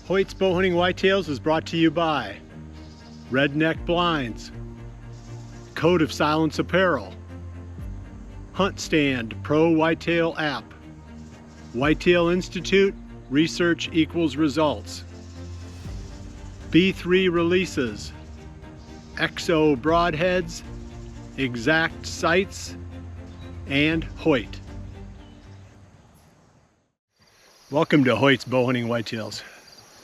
Hoyt's Bowhunting Whitetails is brought to you by Redneck Blinds, Code of Silence Apparel, Hunt Stand Pro Whitetail App, Whitetail Institute, Research Equals Results, B3 Releases, XO Broadheads, Exact Sights, and Hoyt. Welcome to Hoyt's Bowhunting Whitetails.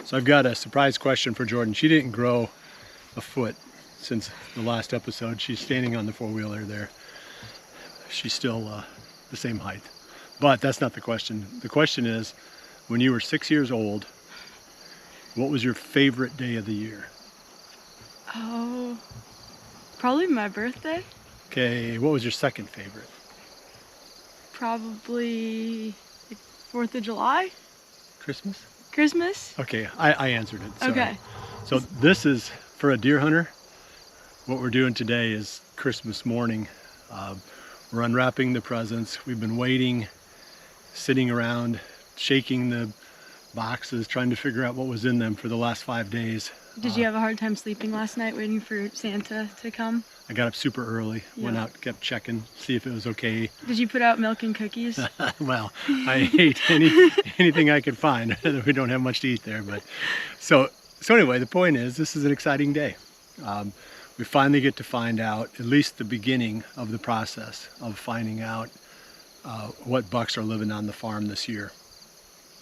So I've got a surprise question for Jordan. She didn't grow a foot since the last episode. She's standing on the four-wheeler there. She's still the same height. But that's not the question. The question is, when you were 6 years old, what was your favorite day of the year? Oh, probably my birthday. Okay, what was your second favorite? Probably like 4th of July? Christmas? Christmas? Okay, I answered it. Sorry. Okay. So this is, for a deer hunter, what we're doing today is Christmas morning. We're unwrapping the presents. We've been waiting, sitting around, shaking the boxes, trying to figure out what was in them for the last 5 days. Did you have a hard time sleeping last night waiting for Santa to come? I got up super early, went Yeah. out, kept checking, see if it was okay. Did you put out milk and cookies? Well, I ate anything I could find. We don't have much to eat there, but so anyway, the point is, this is an exciting day. We finally get to find out at least the beginning of the process of finding out what bucks are living on the farm this year.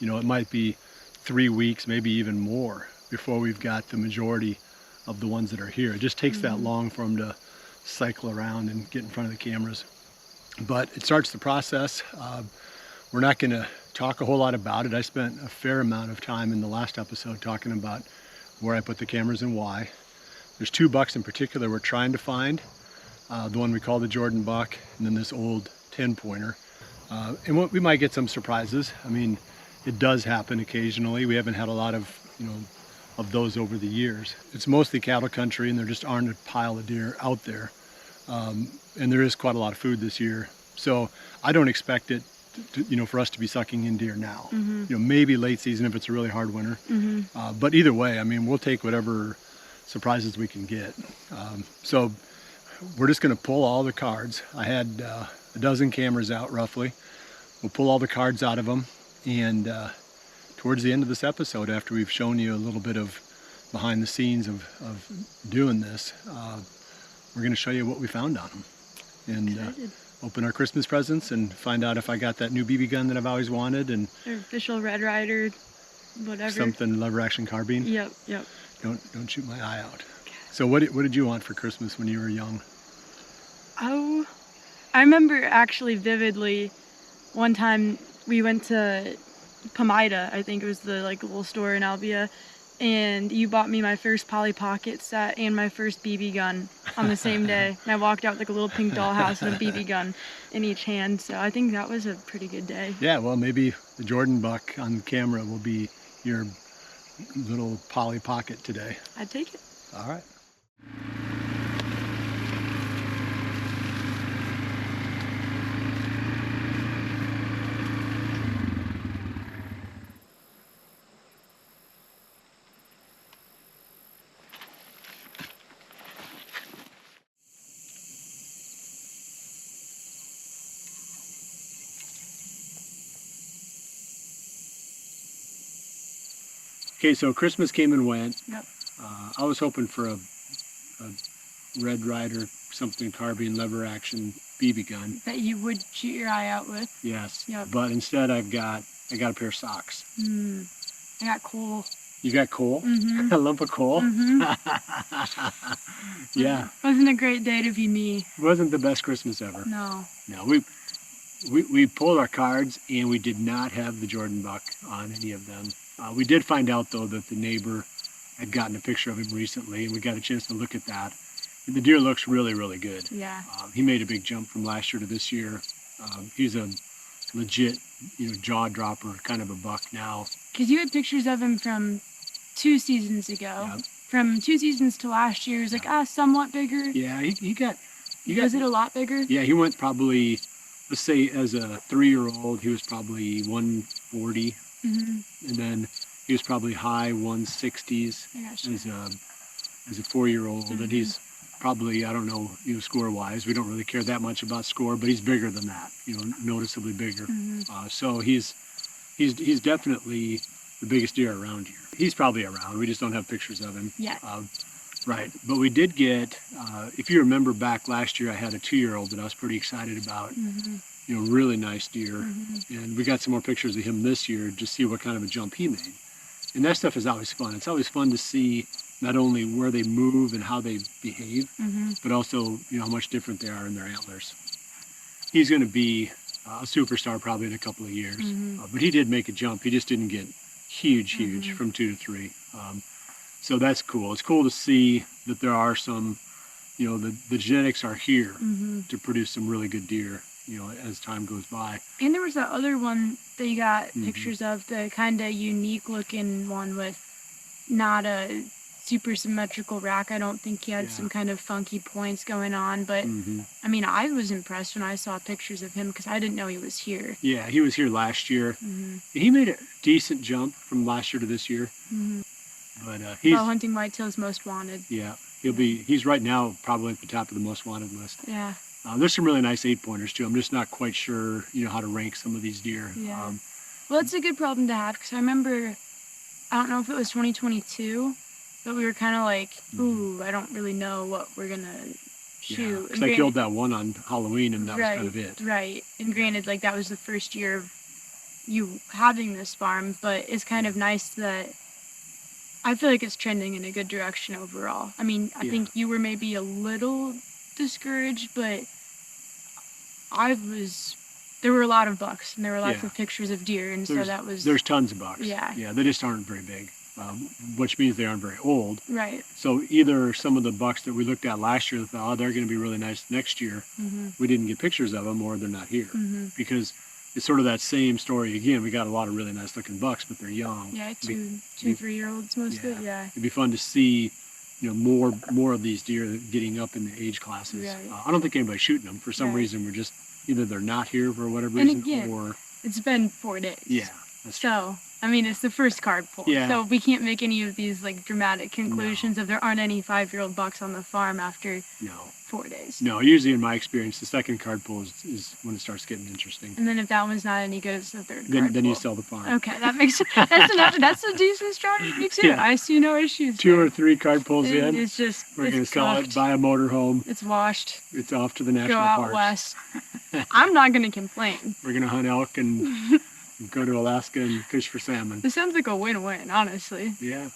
You know, it might be 3 weeks, maybe even more, before we've got the majority of the ones that are here. It just takes that long for them to cycle around and get in front of the cameras. But it starts the process. We're not going to talk a whole lot about it. I spent a fair amount of time in the last episode talking about where I put the cameras and why. There's 2 bucks in particular we're trying to find. The one we call the Jordan buck, and then this old 10-pointer. And we might get some surprises. I mean, it does happen occasionally. We haven't had a lot of, of those over the years. It's mostly cattle country, and there just aren't a pile of deer out there. And there is quite a lot of food this year. So I don't expect it to, for us to be sucking in deer now. Maybe late season if it's a really hard winter. But either way, I mean, we'll take whatever surprises we can get. So we're just gonna pull all the cards. I had a dozen cameras out roughly. We'll pull all the cards out of them, and towards the end of this episode, after we've shown you a little bit of behind the scenes of doing this, we're going to show you what we found on them, and open our Christmas presents and find out if I got that new BB gun that I've always wanted, and Or official Red Rider, whatever. something lever action carbine. Yep. Don't shoot my eye out. Okay. So what did you want for Christmas when you were young? Oh, I remember actually vividly one time we went to Pomida, I think it was the little store in Albia, and you bought me my first Polly Pocket set and my first BB gun on the same day. And I walked out with a little pink dollhouse with a BB gun in each hand, so I think that was a pretty good day. Yeah, well, maybe the Jordan buck on camera will be your little Polly Pocket today. I'd take it. All right. Okay, so Christmas came and went. Yep. I was hoping for a Red Rider, something carbine, lever action BB gun. That you would shoot your eye out with. Yes. Yep. But instead I got a pair of socks. I got coal. You got coal? A lump of coal? Yeah. Wasn't a great day to be me. Wasn't the best Christmas ever. No. No, we pulled our cards and we did not have the Jordan buck on any of them. We did find out though that the neighbor had gotten a picture of him recently, and we got a chance to look at that. And the deer looks really, really good. Yeah. He made a big jump from last year to this year. He's a legit, jaw dropper kind of a buck now. Because you had pictures of him from 2 seasons ago. Yep. From 2 seasons to last year, it was somewhat bigger. Yeah, he got. Was it a lot bigger? Yeah, he went probably, let's say as a 3-year-old, he was probably 140. And then He was probably high 160s as a 4-year-old, and he's probably, I don't know, score-wise. We don't really care that much about score, but he's bigger than that, noticeably bigger. So he's definitely the biggest deer around here. He's probably around. We just don't have pictures of him. Yeah. Right. But we did get, if you remember back last year, I had a 2-year-old that I was pretty excited about. Really nice deer. And we got some more pictures of him this year to see what kind of a jump he made. And that stuff is always fun. It's always fun to see not only where they move and how they behave, but also, how much different they are in their antlers. He's going to be a superstar probably in a couple of years. But he did make a jump. He just didn't get huge from 2 to 3. So that's cool. It's cool to see that there are some, the genetics are here to produce some really good deer, as time goes by. And there was that other one that you got pictures of, the kind of unique looking one with not a super symmetrical rack. I don't think he had some kind of funky points going on, but I mean, I was impressed when I saw pictures of him because I didn't know he was here. Yeah, he was here last year. He made a decent jump from last year to this year. But he's Bowhunting Whitetails Most Wanted. Yeah, he's right now probably at the top of the most wanted list. Yeah. There's some really nice 8-pointers too. I'm just not quite sure, how to rank some of these deer. Yeah. Well, it's a good problem to have because I remember, I don't know if it was 2022, but we were kind of like, ooh, I don't really know what we're gonna shoot. Because I killed that one on Halloween, and that was kind of it. Right. And granted, like that was the first year of you having this farm, but it's kind of nice that I feel like it's trending in a good direction overall. I mean, I think you were maybe a little discouraged, but there were a lot of bucks, and there were lots of pictures of deer, and so that was... There's tons of bucks. Yeah. Yeah, they just aren't very big, which means they aren't very old. Right. So either some of the bucks that we looked at last year, thought, oh, they're going to be really nice next year, we didn't get pictures of them, or they're not here. Because it's sort of that same story again. We got a lot of really nice looking bucks, but they're young. Yeah, 2-3-year-olds mostly. Yeah. It'd be fun to see, more of these deer getting up in the age classes. Right. I don't think anybody's shooting them. For some reason, we're just either they're not here for whatever reason, or it's been 4 days. Yeah. That's true. I mean, it's the first card pull. Yeah. So we can't make any of these like dramatic conclusions if there aren't any 5-year-old bucks on the farm after 4 days. No, usually in my experience, the second card pull is when it starts getting interesting. And then if that one's not any good, it's the third then card pull. You sell the farm. Okay, that makes that's a decent strategy too. Yeah. I see no issues. 2 or 3 card pulls in. It's just we're going to sell it, buy a motorhome. It's washed. It's off to the national parks. Go out west. I'm not going to complain. We're going to hunt elk and go to Alaska and fish for salmon. This sounds like a win-win, honestly. Yeah.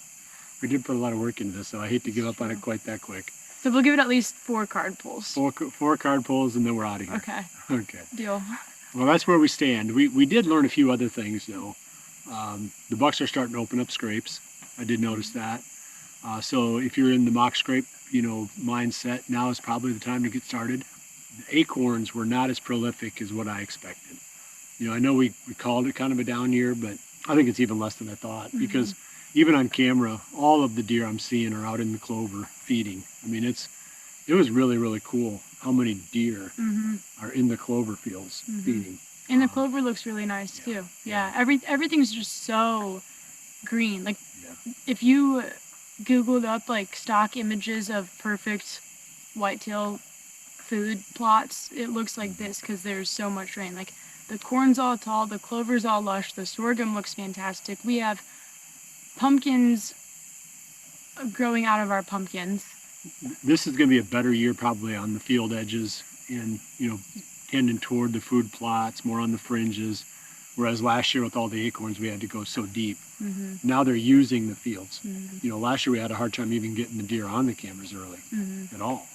We did put a lot of work into this, so I hate to give up on it quite that quick. So we'll give it at least 4 card pulls. 4 card pulls, and then we're out of here. Okay. Okay. Deal. Well, that's where we stand. We did learn a few other things, though. The bucks are starting to open up scrapes. I did notice that. So if you're in the mock scrape, mindset, now is probably the time to get started. The acorns were not as prolific as what I expected. I know we called it kind of a down year, but I think it's even less than I thought, because even on camera, all of the deer I'm seeing are out in the clover feeding. I mean, it was really, really cool how many deer are in the clover fields feeding. And the clover looks really nice too. Yeah. Everything's just so green. Like if you Googled up like stock images of perfect whitetail food plots, it looks like this because there's so much rain. Like the corn's all tall, the clover's all lush, the sorghum looks fantastic. We have pumpkins growing out of our pumpkins. This is going to be a better year probably on the field edges and, tending toward the food plots, more on the fringes. Whereas last year with all the acorns, we had to go so deep. Now they're using the fields. Last year we had a hard time even getting the deer on the cameras early at all.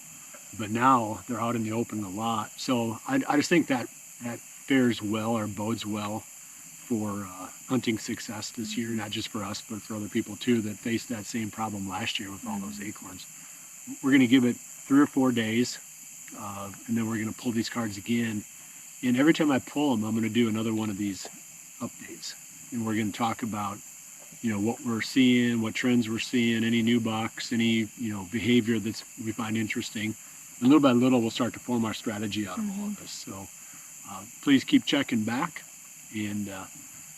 But now they're out in the open a lot. So I just think that fares well or bodes well for hunting success this year, not just for us, but for other people too that faced that same problem last year with all those acorns. We're going to give it 3 or 4 days, and then we're going to pull these cards again. And every time I pull them, I'm going to do another one of these updates. And we're going to talk about, what we're seeing, what trends we're seeing, any new bucks, any, behavior that we find interesting. And little by little, we'll start to form our strategy out of all of this. So please keep checking back. And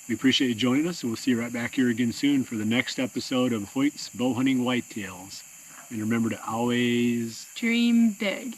We appreciate you joining us, and we'll see you right back here again soon for the next episode of Hoyt's Bowhunting Whitetails. And remember to always Dream big.